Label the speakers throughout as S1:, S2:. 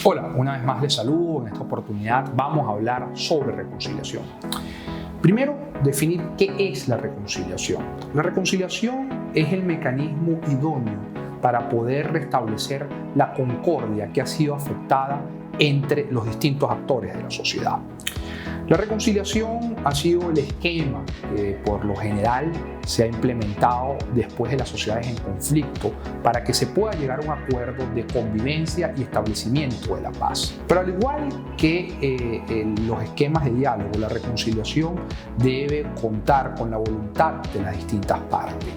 S1: Hola, una vez más les saludo. En esta oportunidad vamos a hablar sobre reconciliación. Primero, definir qué es la reconciliación. La reconciliación es el mecanismo idóneo para poder restablecer la concordia que ha sido afectada entre los distintos actores de la sociedad. La reconciliación ha sido el esquema que por lo general se ha implementado después de las sociedades en conflicto para que se pueda llegar a un acuerdo de convivencia y establecimiento de la paz. Pero al igual que los esquemas de diálogo, la reconciliación debe contar con la voluntad de las distintas partes.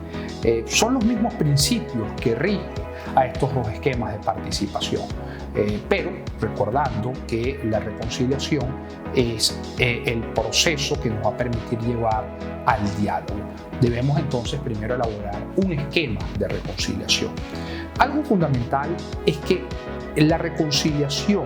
S1: Son los mismos principios que rigen a estos dos esquemas de participación, pero recordando que la reconciliación es el proceso que nos va a permitir llevar al diálogo. Debemos entonces primero elaborar un esquema de reconciliación. Algo fundamental es que la reconciliación,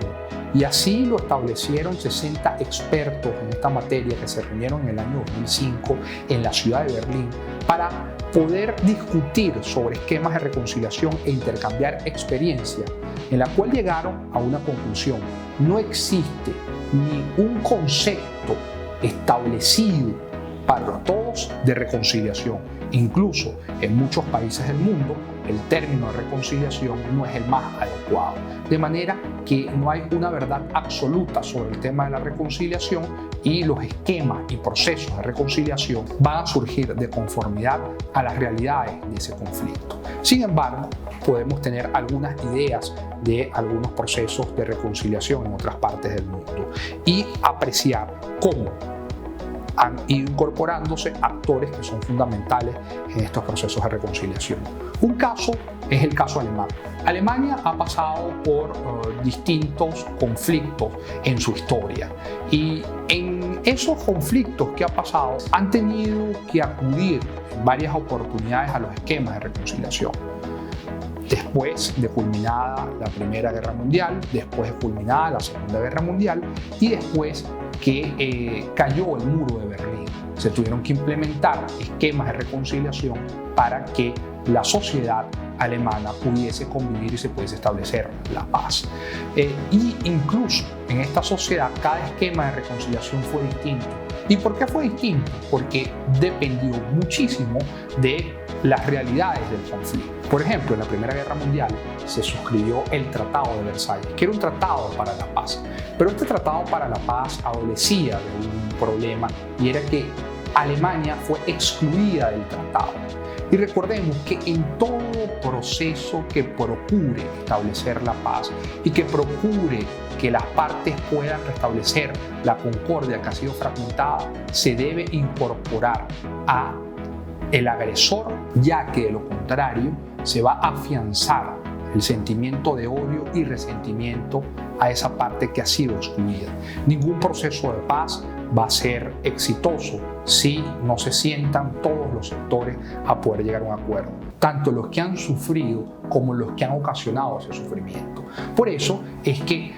S1: y así lo establecieron 60 expertos en esta materia que se reunieron en el año 2005 en la ciudad de Berlín para poder discutir sobre esquemas de reconciliación e intercambiar experiencias, en la cual llegaron a una conclusión: no existe ni un concepto establecido para todos de reconciliación. Incluso en muchos países del mundo el término de reconciliación no es el más adecuado. De manera que no hay una verdad absoluta sobre el tema de la reconciliación, y los esquemas y procesos de reconciliación van a surgir de conformidad a las realidades de ese conflicto. Sin embargo, podemos tener algunas ideas de algunos procesos de reconciliación en otras partes del mundo y apreciar cómo han ido incorporándose actores que son fundamentales en estos procesos de reconciliación. Un caso es el caso alemán. Alemania ha pasado por distintos conflictos en su historia, y en esos conflictos que ha pasado han tenido que acudir en varias oportunidades a los esquemas de reconciliación. Después de culminada la Primera Guerra Mundial, después de culminada la Segunda Guerra Mundial y después que cayó el muro de Berlín, se tuvieron que implementar esquemas de reconciliación para que la sociedad alemana pudiese convivir y se pudiese establecer la paz. Y incluso en esta sociedad cada esquema de reconciliación fue distinto. ¿Y por qué fue distinto? Porque dependió muchísimo de las realidades del conflicto. Por ejemplo, en la Primera Guerra Mundial se suscribió el Tratado de Versalles, que era un tratado para la paz. Pero este tratado para la paz adolecía de un problema, y era que Alemania fue excluida del tratado. Y recordemos que en todo proceso que procure establecer la paz y que procure que las partes puedan restablecer la concordia que ha sido fragmentada, se debe incorporar a el agresor, ya que de lo contrario se va a afianzar el sentimiento de odio y resentimiento a esa parte que ha sido excluida. Ningún proceso de paz va a ser exitoso si no se sientan todos los sectores a poder llegar a un acuerdo, tanto los que han sufrido como los que han ocasionado ese sufrimiento. Por eso es que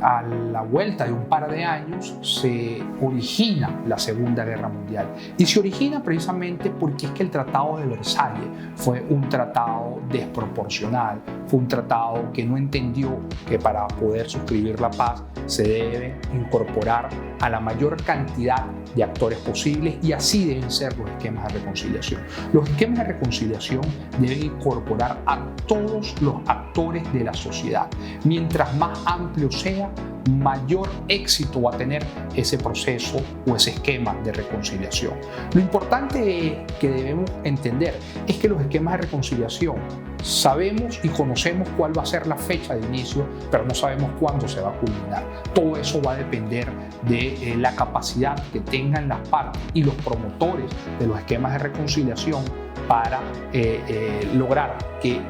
S1: a la vuelta de un par de años se origina la Segunda Guerra Mundial, y se origina precisamente porque es que el Tratado de Versalles fue un tratado desproporcional, fue un tratado que no entendió que para poder suscribir la paz se debe incorporar a la mayor cantidad de actores posibles, y así deben ser los esquemas de reconciliación. Los esquemas de reconciliación deben incorporar a todos los actores de la sociedad. Mientras más amplio sea, mayor éxito va a tener ese proceso o ese esquema de reconciliación. Lo importante que debemos entender es que los esquemas de reconciliación sabemos y conocemos cuál va a ser la fecha de inicio, pero no sabemos cuándo se va a culminar. Todo eso va a depender de la capacidad que tengan las partes y los promotores de los esquemas de reconciliación para lograr que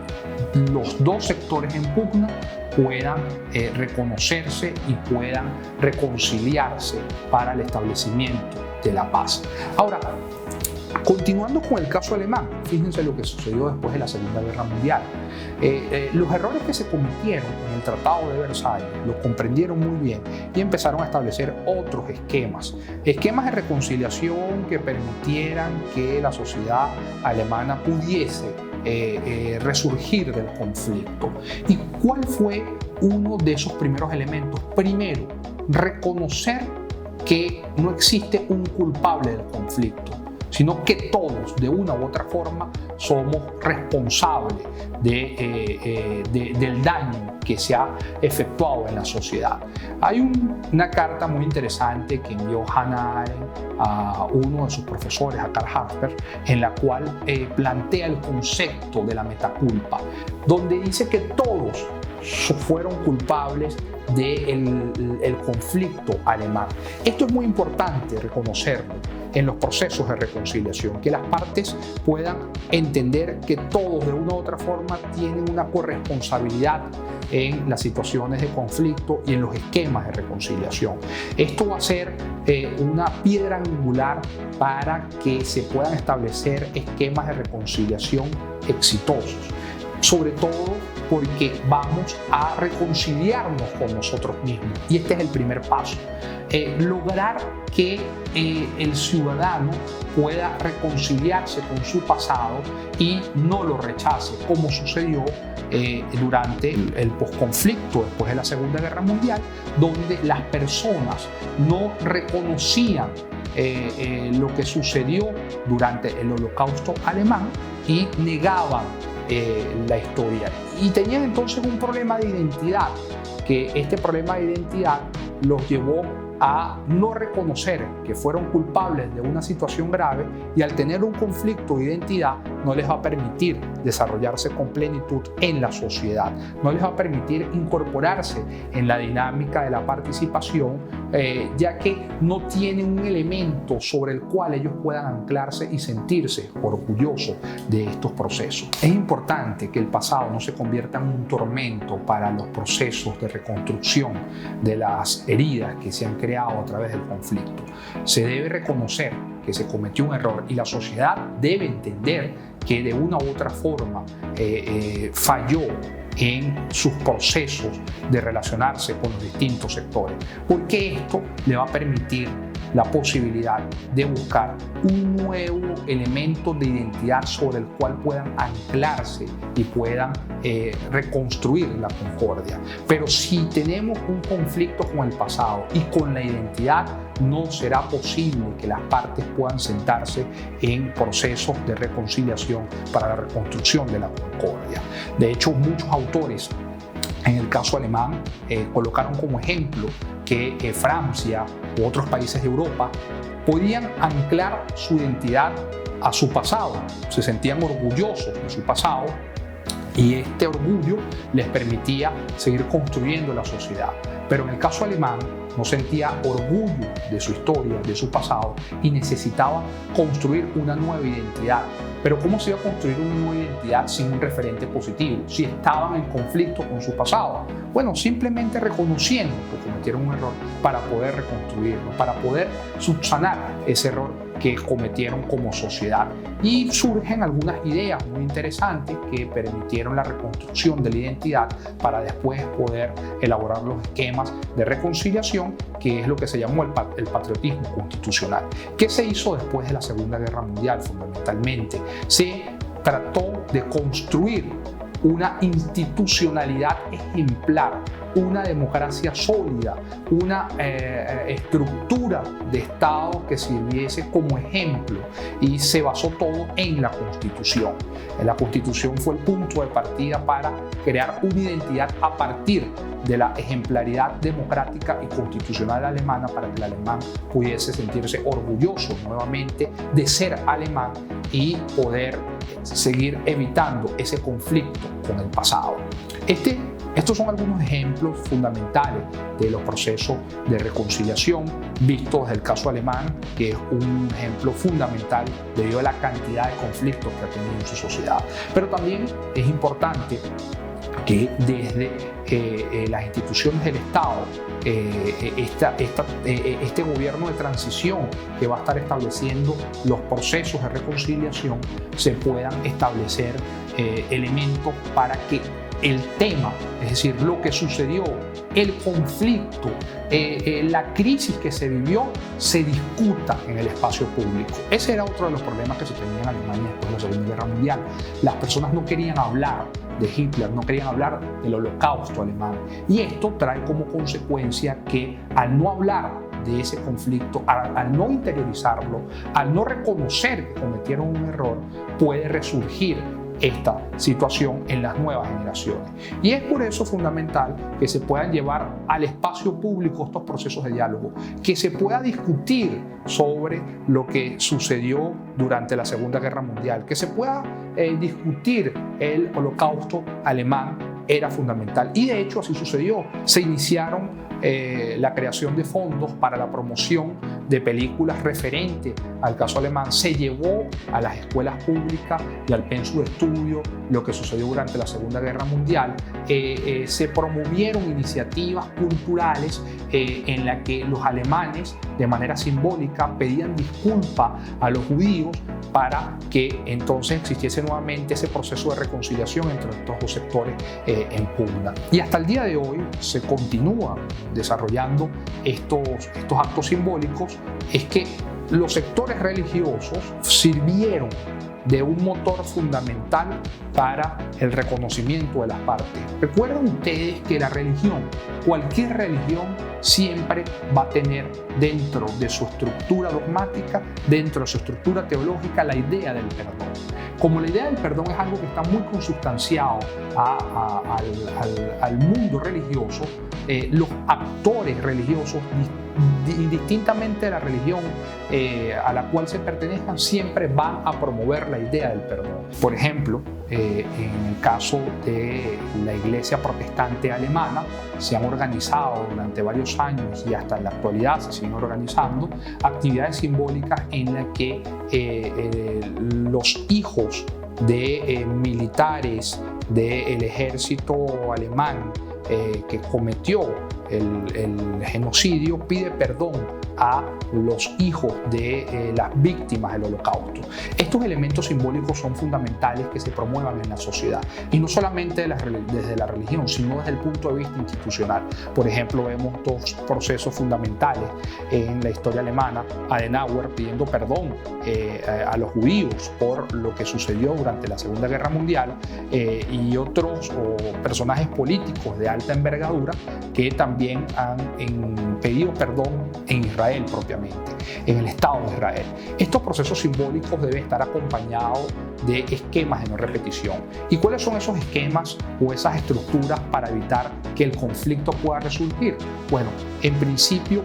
S1: los dos sectores en pugna puedan reconocerse y puedan reconciliarse para el establecimiento de la paz. Ahora, continuando con el caso alemán, fíjense lo que sucedió después de la Segunda Guerra Mundial. Los errores que se cometieron en el Tratado de Versalles los comprendieron muy bien y empezaron a establecer otros esquemas de reconciliación que permitieran que la sociedad alemana pudiese resurgir del conflicto. ¿Y cuál fue uno de esos primeros elementos. Primero, reconocer que no existe un culpable del conflicto, sino que todos, de una u otra forma, somos responsables del daño que se ha efectuado en la sociedad. Hay una carta muy interesante que envió Hannah Arendt a uno de sus profesores, a Karl Harper, en la cual plantea el concepto de la metaculpa, donde dice que todos fueron culpables del conflicto alemán. Esto es muy importante reconocerlo en los procesos de reconciliación, que las partes puedan entender que todos de una u otra forma tienen una corresponsabilidad en las situaciones de conflicto y en los esquemas de reconciliación. Esto va a ser una piedra angular para que se puedan establecer esquemas de reconciliación exitosos, sobre todo porque vamos a reconciliarnos con nosotros mismos, y este es el primer paso. Lograr que el ciudadano pueda reconciliarse con su pasado y no lo rechace, como sucedió durante el posconflicto, después de la Segunda Guerra Mundial, donde las personas no reconocían lo que sucedió durante el Holocausto alemán y negaban la historia, y tenían entonces un problema de identidad, que este problema de identidad los llevó a no reconocer que fueron culpables de una situación grave, y al tener un conflicto de identidad no les va a permitir desarrollarse con plenitud en la sociedad, no les va a permitir incorporarse en la dinámica de la participación, ya que no tienen un elemento sobre el cual ellos puedan anclarse y sentirse orgullosos de estos procesos. Es importante que el pasado no se convierta en un tormento para los procesos de reconstrucción de las heridas que se han creado a través del conflicto. Se debe reconocer que se cometió un error, y la sociedad debe entender que de una u otra forma falló en sus procesos de relacionarse con los distintos sectores, porque esto le va a permitir la posibilidad de buscar un nuevo elemento de identidad sobre el cual puedan anclarse y puedan reconstruir la concordia. Pero si tenemos un conflicto con el pasado y con la identidad, no será posible que las partes puedan sentarse en procesos de reconciliación para la reconstrucción de la concordia. De hecho, muchos autores, en el caso alemán, colocaron como ejemplo que Francia u otros países de Europa podían anclar su identidad a su pasado, se sentían orgullosos de su pasado, y este orgullo les permitía seguir construyendo la sociedad. Pero en el caso alemán no sentía orgullo de su historia, de su pasado, y necesitaba construir una nueva identidad. Pero ¿cómo se iba a construir una nueva identidad sin un referente positivo, si estaban en conflicto con su pasado? Bueno, simplemente reconociendo que cometieron un error para poder reconstruirlo, para poder subsanar ese error que cometieron como sociedad. Y surgen algunas ideas muy interesantes que permitieron la reconstrucción de la identidad para después poder elaborar los esquemas de reconciliación, que es lo que se llamó el patriotismo constitucional. ¿Qué se hizo después de la Segunda Guerra Mundial? Fundamentalmente se trató de construir una institucionalidad ejemplar, una democracia sólida, una estructura de Estado que sirviese como ejemplo, y se basó todo en la Constitución. La Constitución fue el punto de partida para crear una identidad a partir de la ejemplaridad democrática y constitucional alemana, para que el alemán pudiese sentirse orgulloso nuevamente de ser alemán y poder seguir evitando ese conflicto con el pasado. Estos son algunos ejemplos fundamentales de los procesos de reconciliación vistos desde el caso alemán, que es un ejemplo fundamental debido a la cantidad de conflictos que ha tenido en su sociedad. Pero también es importante que desde las instituciones del Estado, este gobierno de transición que va a estar estableciendo los procesos de reconciliación, se puedan establecer elementos para que el tema, es decir, lo que sucedió, el conflicto, la crisis que se vivió, se discuta en el espacio público. Ese era otro de los problemas que se tenía en Alemania después de la Segunda Guerra Mundial. Las personas no querían hablar de Hitler, no querían hablar del holocausto alemán. Y esto trae como consecuencia que al no hablar de ese conflicto, al no interiorizarlo, al no reconocer que cometieron un error, puede resurgir esta situación en las nuevas generaciones. Y es por eso fundamental que se puedan llevar al espacio público estos procesos de diálogo, que se pueda discutir sobre lo que sucedió durante la Segunda Guerra Mundial, que se pueda discutir el holocausto alemán. Era fundamental y de hecho así sucedió. Se iniciaron la creación de fondos para la promoción de películas referentes al caso alemán. Se llevó a las escuelas públicas y al pensum de estudio lo que sucedió durante la Segunda Guerra Mundial. Se promovieron iniciativas culturales en las que los alemanes de manera simbólica pedían disculpas a los judíos para que entonces existiese nuevamente ese proceso de reconciliación entre estos dos sectores en pugna. Y hasta el día de hoy se continúa desarrollando estos actos simbólicos. Es que los sectores religiosos sirvieron de un motor fundamental para el reconocimiento de las partes. Recuerden ustedes que la religión, cualquier religión, siempre va a tener dentro de su estructura dogmática, dentro de su estructura teológica, la idea del perdón. Como la idea del perdón es algo que está muy consubstanciado al mundo religioso, los actores religiosos, indistintamente de la religión a la cual se pertenezcan, siempre van a promover la idea del perdón. Por ejemplo, en el caso de la Iglesia Protestante Alemana, se han organizado durante varios años y hasta en la actualidad se siguen organizando actividades simbólicas en las que los hijos de militares del ejército alemán que cometió el genocidio pide perdón a los hijos de las víctimas del holocausto. Estos elementos simbólicos son fundamentales que se promuevan en la sociedad y no solamente desde la religión, sino desde el punto de vista institucional. Por ejemplo, vemos dos procesos fundamentales en la historia alemana: Adenauer pidiendo perdón a los judíos por lo que sucedió durante la Segunda Guerra Mundial y otros personajes políticos de alta envergadura que también han pedido perdón en Israel propiamente, en el Estado de Israel. Estos procesos simbólicos deben estar acompañados de esquemas de no repetición. ¿Y cuáles son esos esquemas o esas estructuras para evitar que el conflicto pueda resurgir? Bueno, en principio,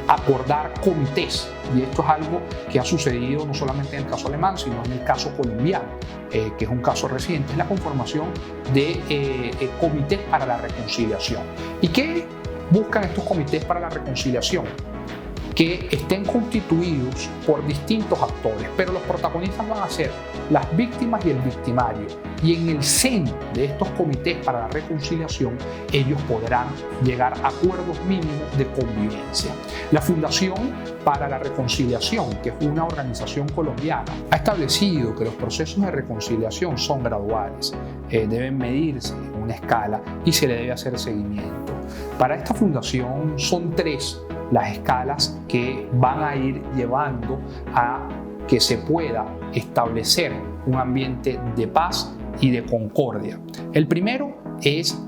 S1: acordar comités, y esto es algo que ha sucedido no solamente en el caso alemán, sino en el caso colombiano, que es un caso reciente, es la conformación de comités para la reconciliación. ¿Y qué buscan estos comités para la reconciliación? Que estén constituidos por distintos actores, pero los protagonistas van a ser las víctimas y el victimario. Y en el seno de estos comités para la reconciliación, ellos podrán llegar a acuerdos mínimos de convivencia. La Fundación para la Reconciliación, que es una organización colombiana, ha establecido que los procesos de reconciliación son graduales, deben medirse en una escala y se le debe hacer seguimiento. Para esta fundación son 3 las escalas que van a ir llevando a que se pueda establecer un ambiente de paz y de concordia. El primero es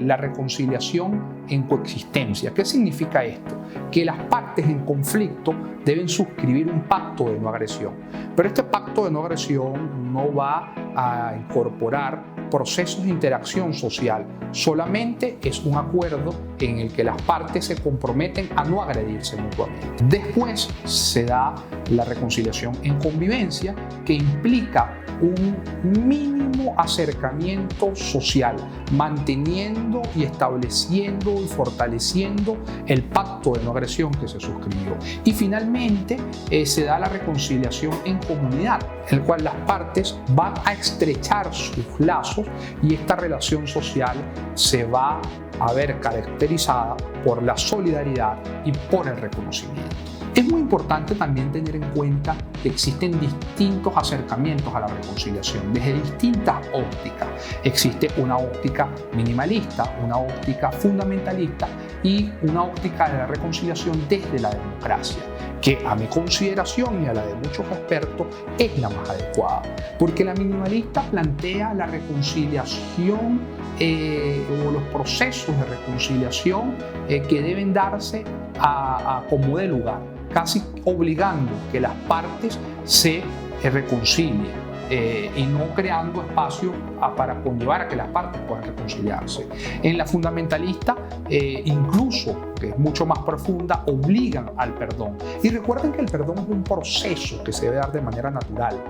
S1: la reconciliación en coexistencia. ¿Qué significa esto? Que las partes en conflicto deben suscribir un pacto de no agresión. Pero este pacto de no agresión no va a incorporar procesos de interacción social, solamente es un acuerdo en el que las partes se comprometen a no agredirse mutuamente. Después se da la reconciliación en convivencia, que implica un mínimo acercamiento social, manteniendo y estableciendo y fortaleciendo el pacto de no agresión que se suscribió. Y finalmente se da la reconciliación en comunidad, en el cual las partes van a estrechar sus lazos y esta relación social se va a ver caracterizada por la solidaridad y por el reconocimiento. Es muy importante también tener en cuenta que existen distintos acercamientos a la reconciliación desde distintas ópticas. Existe una óptica minimalista, una óptica fundamentalista y una óptica de la reconciliación desde la democracia. que a mi consideración y a la de muchos expertos es la más adecuada, porque la minimalista plantea la reconciliación o los procesos de reconciliación que deben darse a como de lugar, casi obligando que las partes se reconcilien. Y no creando espacio para conllevar a que las partes puedan reconciliarse. En la fundamentalista, incluso, que es mucho más profunda, obligan al perdón. Y recuerden que el perdón es un proceso que se debe dar de manera natural.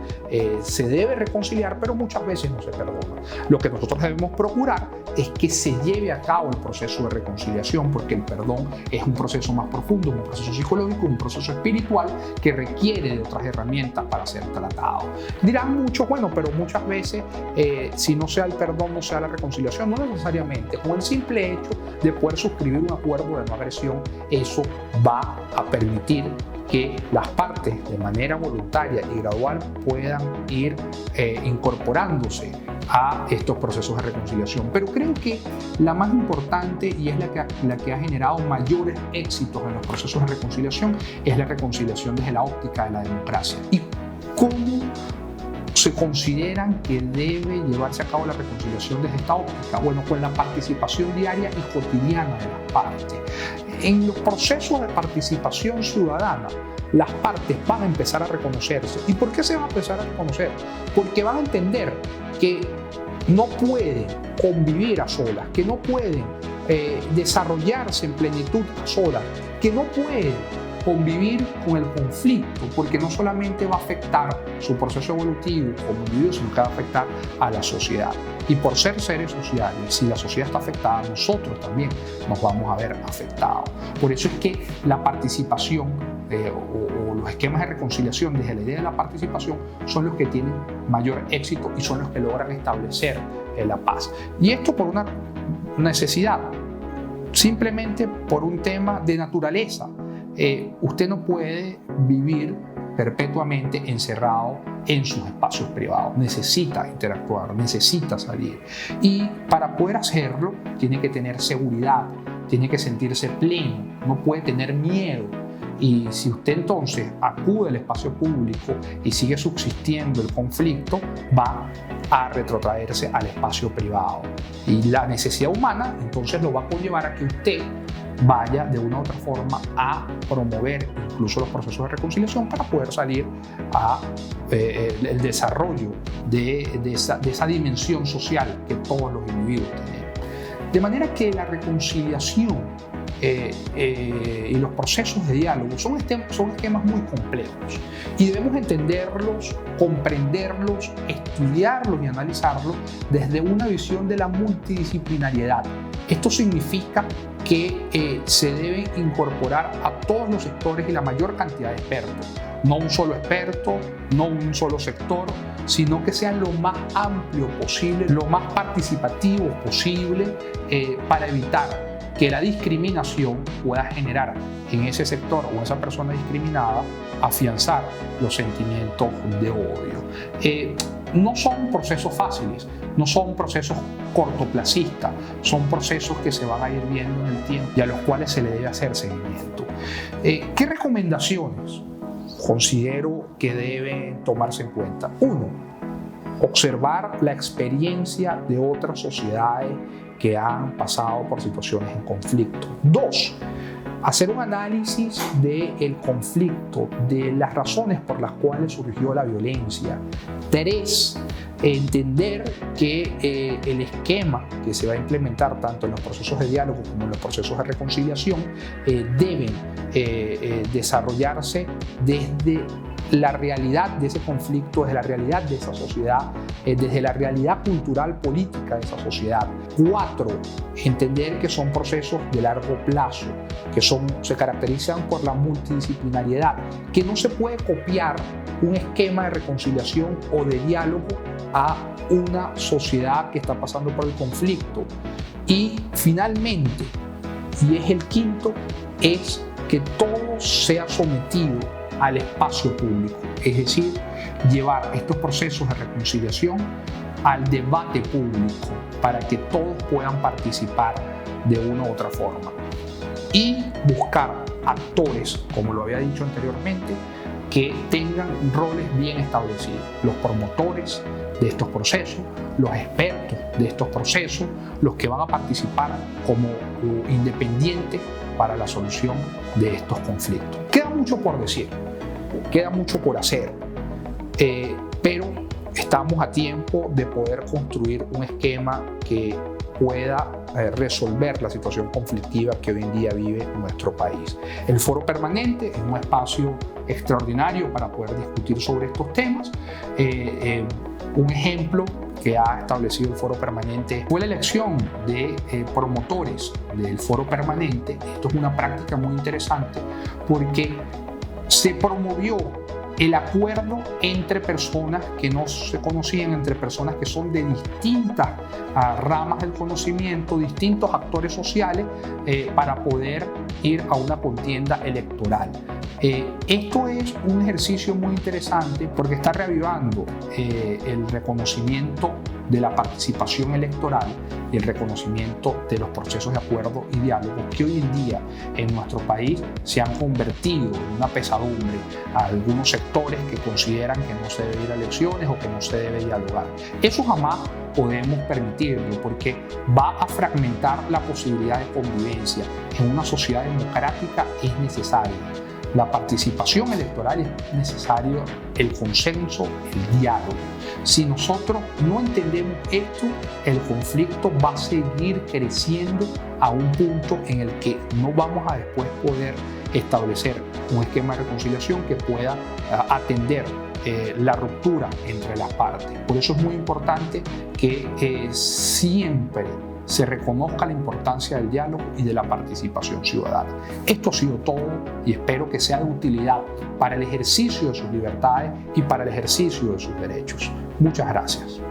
S1: Se debe reconciliar, pero muchas veces no se perdona. Lo que nosotros debemos procurar es que se lleve a cabo el proceso de reconciliación, porque el perdón es un proceso más profundo, un proceso psicológico, un proceso espiritual que requiere de otras herramientas para ser tratado. Dirán mucho, bueno, pero muchas veces si no sea el perdón, no sea la reconciliación. No necesariamente. Con el simple hecho de poder suscribir un acuerdo de no agresión, eso va a permitir que las partes de manera voluntaria y gradual puedan ir incorporándose a estos procesos de reconciliación. Pero creo que la más importante y es la que ha generado mayores éxitos en los procesos de reconciliación es la reconciliación desde la óptica de la democracia. ¿Y cómo se consideran que debe llevarse a cabo la reconciliación desde esta óptica? Bueno, con la participación diaria y cotidiana de las partes. En los procesos de participación ciudadana, las partes van a empezar a reconocerse. ¿Y por qué se van a empezar a reconocer? Porque van a entender que no pueden convivir a solas, que no pueden desarrollarse en plenitud a solas, que no pueden convivir con el conflicto, porque no solamente va a afectar su proceso evolutivo como individuo, sino que va a afectar a la sociedad. Y por ser seres sociales, si la sociedad está afectada, nosotros también nos vamos a ver afectados. Por eso es que la participación o los esquemas de reconciliación desde la idea de la participación son los que tienen mayor éxito y son los que logran establecer la paz. Y esto por una necesidad, simplemente por un tema de naturaleza. Usted no puede vivir perpetuamente encerrado en sus espacios privados. Necesita interactuar, necesita salir. Y para poder hacerlo, tiene que tener seguridad, tiene que sentirse pleno, no puede tener miedo. Y si usted entonces acude al espacio público y sigue subsistiendo el conflicto, va a retrotraerse al espacio privado. Y la necesidad humana entonces lo va a conllevar a que usted vaya de una u otra forma a promover incluso los procesos de reconciliación para poder salir a el desarrollo de esa dimensión social que todos los individuos tenemos. De manera que la reconciliación y los procesos de diálogo son esquemas muy complejos y debemos entenderlos, comprenderlos, estudiarlos y analizarlos desde una visión de la multidisciplinariedad. Esto significa que se deben incorporar a todos los sectores y la mayor cantidad de expertos, no un solo experto, no un solo sector, sino que sean lo más amplio posible, lo más participativos posible para evitar que la discriminación pueda generar en ese sector o esa persona discriminada afianzar los sentimientos de odio. No son procesos fáciles, no son procesos cortoplacistas, son procesos que se van a ir viendo en el tiempo y a los cuales se le debe hacer seguimiento. ¿Qué recomendaciones considero que deben tomarse en cuenta? 1. Observar la experiencia de otras sociedades que han pasado por situaciones en conflicto. 2. Hacer un análisis del conflicto, de las razones por las cuales surgió la violencia. 3. Entender que el esquema que se va a implementar tanto en los procesos de diálogo como en los procesos de reconciliación deben desarrollarse desde la realidad de ese conflicto, desde la realidad de esa sociedad, desde la realidad cultural política de esa sociedad. 4. Entender que son procesos de largo plazo, que se caracterizan por la multidisciplinariedad, que no se puede copiar un esquema de reconciliación o de diálogo a una sociedad que está pasando por el conflicto. Y finalmente, y es el 5, es que todo sea sometido al espacio público, es decir, llevar estos procesos de reconciliación al debate público para que todos puedan participar de una u otra forma y buscar actores, como lo había dicho anteriormente, que tengan roles bien establecidos. Los promotores de estos procesos, los expertos de estos procesos, los que van a participar como independientes para la solución de estos conflictos. Queda mucho por decir, queda mucho por hacer, pero estamos a tiempo de poder construir un esquema que pueda resolver la situación conflictiva que hoy en día vive nuestro país. El Foro Permanente es un espacio extraordinario para poder discutir sobre estos temas. Un ejemplo que ha establecido el Foro Permanente fue la elección de promotores del Foro Permanente. Esto es una práctica muy interesante porque se promovió el acuerdo entre personas que no se conocían, entre personas que son de distintas ramas del conocimiento, distintos actores sociales, para poder ir a una contienda electoral. Esto es un ejercicio muy interesante porque está reavivando el reconocimiento de la participación electoral y el reconocimiento de los procesos de acuerdo y diálogo que hoy en día en nuestro país se han convertido en una pesadumbre a algunos sectores que consideran que no se debe ir a elecciones o que no se debe dialogar. Eso jamás podemos permitirlo porque va a fragmentar la posibilidad de convivencia. En una sociedad democrática es necesaria la participación electoral, es necesario el consenso, el diálogo. Si nosotros no entendemos esto, el conflicto va a seguir creciendo a un punto en el que no vamos a después poder establecer un esquema de reconciliación que pueda atender la ruptura entre las partes. Por eso es muy importante que siempre se reconozca la importancia del diálogo y de la participación ciudadana. Esto ha sido todo y espero que sea de utilidad para el ejercicio de sus libertades y para el ejercicio de sus derechos. Muchas gracias.